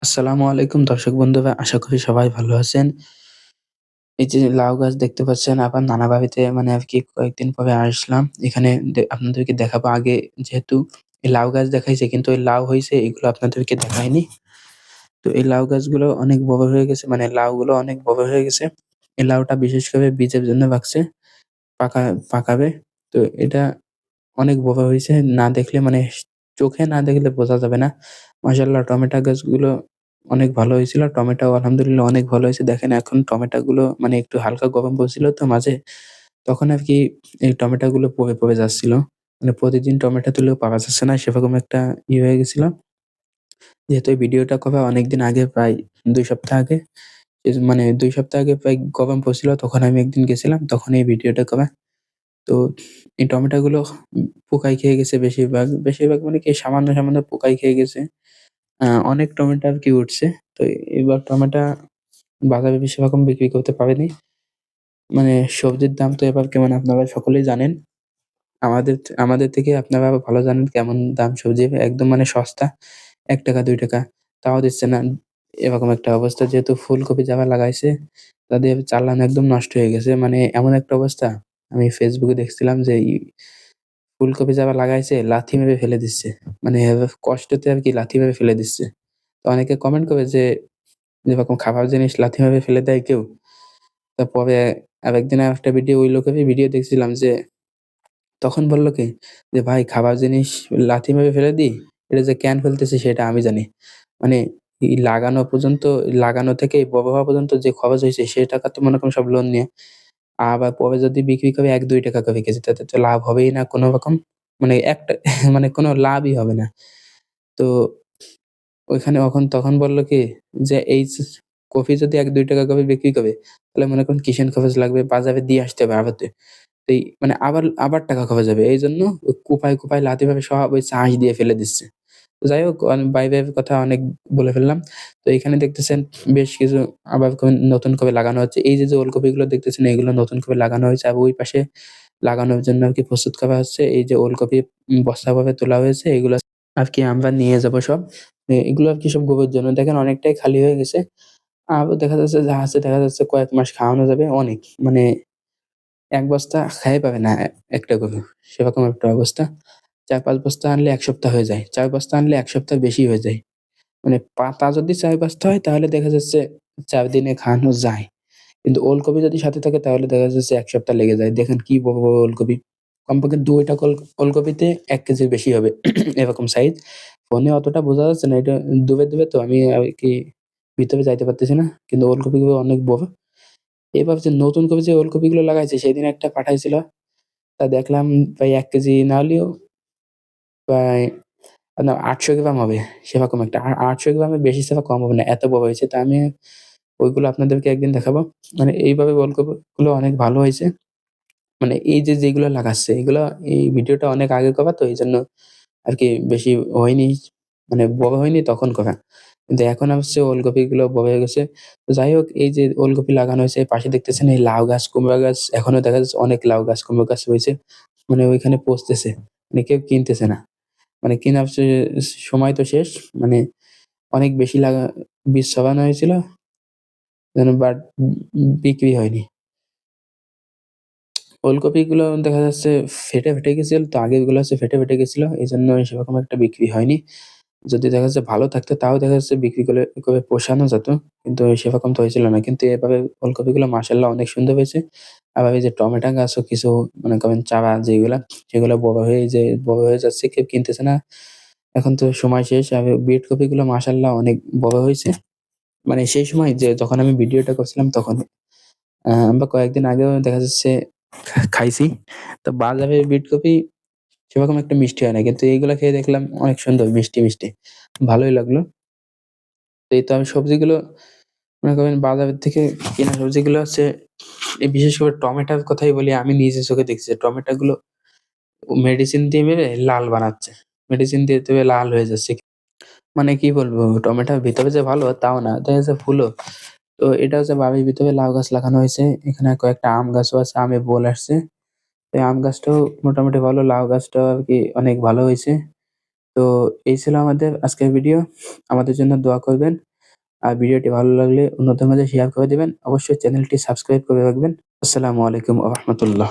আসসালামু আলাইকুম দর্শক বন্ধুরা। আশা করি সবাই ভালো আছেন। এই যে লাউ গাছ দেখতে পাচ্ছেন আবার নানা বাড়িতে মানে আরকি কয়েকদিন পরে আসলাম। এখানে আপনাদেরকে দেখাবো আগে যেহেতু এই লাউ গাছ দেখাইছে কিন্তু এই লাউ হইছে এগুলো আপনাদেরকে দেখাইনি। তো এই লাউ গাছগুলো অনেক বড় হয়ে গেছে মানে লাউগুলো অনেক বড় হয়ে গেছে। এই লাউটা বিশেষ করে বীজের জন্য রাখছে পাকা পাকাবে। তো এটা অনেক বড় হইছে। না দেখলে মানে চোখে না দেখলে বোঝা যাবে না। মাশাআল্লাহ টমেটো গাছগুলো অনেক ভালো হয়েছিল। টমেটোও আলহামদুলিল্লাহ অনেক ভালো হয়েছে। দেখেন এখন টমেটোগুলো মানে একটু হালকা গরম পড়ছিল তো মাঝে, তখন আরকি এই টমেটোগুলো পড়ে যাচ্ছিল। মানে প্রতিদিন টমেটো তুলেও পারা যাচ্ছে না সেরকম একটা হয়ে গেছিল। যেহেতু এই ভিডিওটা করা অনেকদিন আগে প্রায় ২ সপ্তাহ আগে। মানে ২ সপ্তাহ আগে প্রায় গরম পড়ছিল তখন আমি একদিন গেছিলাম। তখন এই ভিডিওটা করা। তো এই টমেটোগুলো পোকায় খেয়ে গেছে বেশিরভাগ। বেশিরভাগ মানে কি সামান্য পোকায় খেয়ে গেছে। অনেক টমেটো আরকি উঠছে। তো এবার টমেটো বাজারে সেরকম বিক্রি করতে পারেনি। মানে সবজির দাম তো এবার কেমন আপনারা সকলেই জানেন। আমাদের আমাদের থেকে আপনারা ভালো জানেন কেমন দাম সবজির। একদম মানে সস্তা। ৳১ ৳২ তাও দিচ্ছে না। এরকম একটা অবস্থা। যেহেতু ফুলকপি যারা লাগাইছে তাদের চালান একদম নষ্ট হয়ে গেছে। মানে এমন একটা অবস্থা আমি Facebook এ দেখছিলাম যে ফুলকপি যারা লাগাইছে লাথি মেরে ফেলে দিচ্ছে। মানে কষ্টতে আরকি লাথি মেরে ফেলে দিচ্ছে। তো অনেকে কমেন্ট করে যে এরকম খাবার জিনিস লাথি মেরে ফেলে দেয় কেউ। তারপরে আরেকদিন আরেকটা ভিডিও ওই লোকেরই ভিডিও দেখছিলাম যে তখন বলল কি যে, "ভাই খাবার জিনিস লাথি মেরে ফেলে দিই। এটা যে কেন ফেলতেছি সেটা আমি জানি।" মানে লাগানো পর্যন্ত লাগানো থেকে বড় হওয়া পর্যন্ত যে খরচ হইছে সে টাকা তো মনে করেন সব লোন নিয়ে। আবার পরে যদি বিক্রি করে ৳১-৳২ করে কেজি তাতে তো লাভ হবেই না কোন রকম। মানে একটা মানে কোন লাভই হবে না। তো ওইখানে তখন বলল কি যে এই কফি যদি ৳১-৳২ করে বিক্রি করে তাহলে মনে করেন কিষান খরচ লাগবে, বাজারে দিয়ে আসতে হবে আড়তে। এই মানে আবার টাকা খরচ হবে। এইজন্য কুপায় লাথি মেরে সব ওই চাষ দিয়ে ফেলে দিচ্ছে। তো যাই হোক বাইরের কথা অনেক বলে ফেললাম। তো এখানে দেখতেছেন বেশ কিছু আবার নতুন করে লাগানো হচ্ছে। এই যে ওলকপিগুলো দেখতেছেন এগুলো নতুন করে লাগানো হয়েছে। আর ওই পাশে লাগানোর জন্য আরকি প্রস্তুত করা হচ্ছে। এই যে ওলকপি বস্তাভাবে তোলা হয়েছে এগুলো আরকি আমরা নিয়ে যাবো সব। এগুলো আরকি সব গোবের জন্য। দেখেন অনেকটাই খালি হয়ে গেছে। আবার দেখা যাচ্ছে যা আছে দেখা যাচ্ছে কয়েক মাস খাওয়ানো যাবে অনেক। মানে ১ বস্তা খেয়ে পাবে না একটা গরু। সেরকম একটা অবস্থা। ৪-৫ বস্তা আনলে ১ সপ্তাহ হয়ে যায়। ৪ বস্তা আনলে ১ সপ্তাহ বেশি হয়ে যায়। মানে পাতা যদি ৪ বস্তা হয় তাহলে দেখা যাচ্ছে ৪ দিনে খাওয়ানো যায়। কিন্তু ওলকপি যদি সাথে থাকে তাহলে দেখা যাচ্ছে ১ সপ্তাহ লেগে যায়। দেখেন কি বড় ওলকপি। কমপক্ষে ২ টা ওলকপিতে ১ কেজির বেশি হবে। এরকম সাইজ। ফোনে অতটা বোঝা যাচ্ছে না। এটা দূরে তো আমি আরকি ভিতরে যাইতে পারতেছি না। কিন্তু ওলকপিগুলো অনেক বড়। এবার যে নতুন করে যে ওলকপিগুলো লাগাইছে সেদিন একটা পাঠাইছিল। তা দেখলাম প্রায় ১ কেজি না হলেও প্রায় না ৮০০ গ্রাম হবে সেরকম একটা। ৮০০ গ্রামের বেশি ছাড়া কম হবে না। এত বড় হয়েছে। তা আমি ওইগুলো আপনাদেরকে একদিন দেখাবো। মানে এইভাবে ওলকপিগুলো অনেক ভালো হয়েছে। মানে এই যে যেগুলো লাগাচ্ছে এগুলো এই ভিডিওটা অনেক আগে করা তো এইজন্য আরকি বেশি হয়নি। মানে বড় হয়নি তখন করা। কিন্তু এখন হচ্ছে ওলকপিগুলো বড় হয়ে গেছে। তো যাই হোক এই যে ওলকপি লাগানো হয়েছে পাশে দেখতেছেন এই লাউ গাছ, কুমড়া গাছ এখনো দেখা যাচ্ছে অনেক লাউ গাছ, কুমড়ো গাছ রয়েছে। মানে ওইখানে পচতেছে। মানে কেউ কিনতেছে না। মানে কেনার সময় তো শেষ। মানে অনেক বেশি বীজ ছড়ানো হয়েছিল। যেন বাট বিক্রি হয়নি। ওলকপিগুলো দেখা যাচ্ছে ফেটে গেছিল তো আগেরগুলো হচ্ছে ফেটে গেছিল। এজন্য সেরকম একটা বিক্রি হয়নি। যদি দেখা যাচ্ছে ভালো থাকতো তাও দেখা যাচ্ছে বিক্রি করে পোষানো যেত। কিন্তু সেরকম তো হয়েছিল না। কিন্তু এভাবে ওলকপিগুলো মাশাআল্লাহ অনেক সুন্দর হয়েছে। আবার এই যে টমেটো গাছও কিছু মনে করেন চারা যেগুলা সেগুলো বড় হয়ে যাচ্ছে কেউ কিনতেছে না। এখন তো সময় শেষ। আর বিট কপিগুলো মাশাআল্লাহ অনেক বড় হয়েছে। মানে সেই সময় যে যখন আমি ভিডিওটা করছিলাম তখন। আমরা কয়েকদিন আগেও দেখা যাচ্ছে খাইছি। তো বাজারে বিট কপি সেরকম একটা মিষ্টি হয় না। কিন্তু এইগুলা খেয়ে দেখলাম অনেক সুন্দর মিষ্টি। ভালোই লাগলো। তো এই তো আমি সবজিগুলো মনে করেন বাজারের থেকে কেনা সবজিগুলো হচ্ছে বিশেষ করে টমেটোর কথাই বলি আমি নিজে চোখে দেখছি যে টমেটোগুলো মেডিসিন দিয়ে মেরে লাল বানাচ্ছে। মেডিসিন দিয়ে লাল হয়ে যাচ্ছে। মানে কি বলবো টমেটোর ভিতরে যে ভালো তাও না। দেখা যাচ্ছে ফুলও। তো এটা হচ্ছে বাড়ির ভিতরে লাউ গাছ লাগানো হয়েছে। এখানে কয়েকটা আম গাছও আছে, আমে বোল আসছে। তো এই আম গাছটাও মোটামুটি ভালো, লাউ গাছটাও আরকি অনেক ভালো হইছে। তো এই ছিল আমাদের আজকের ভিডিও। আমাদের জন্য দোয়া করবেন। আর ভিডিওটি ভালো লাগলে অন্যদের মাঝে শেয়ার করে দিবেন। অবশ্যই চ্যানেলটি সাবস্ক্রাইব করে রাখবেন। আসসালামু আলাইকুম ওয়া রাহমাতুল্লাহ।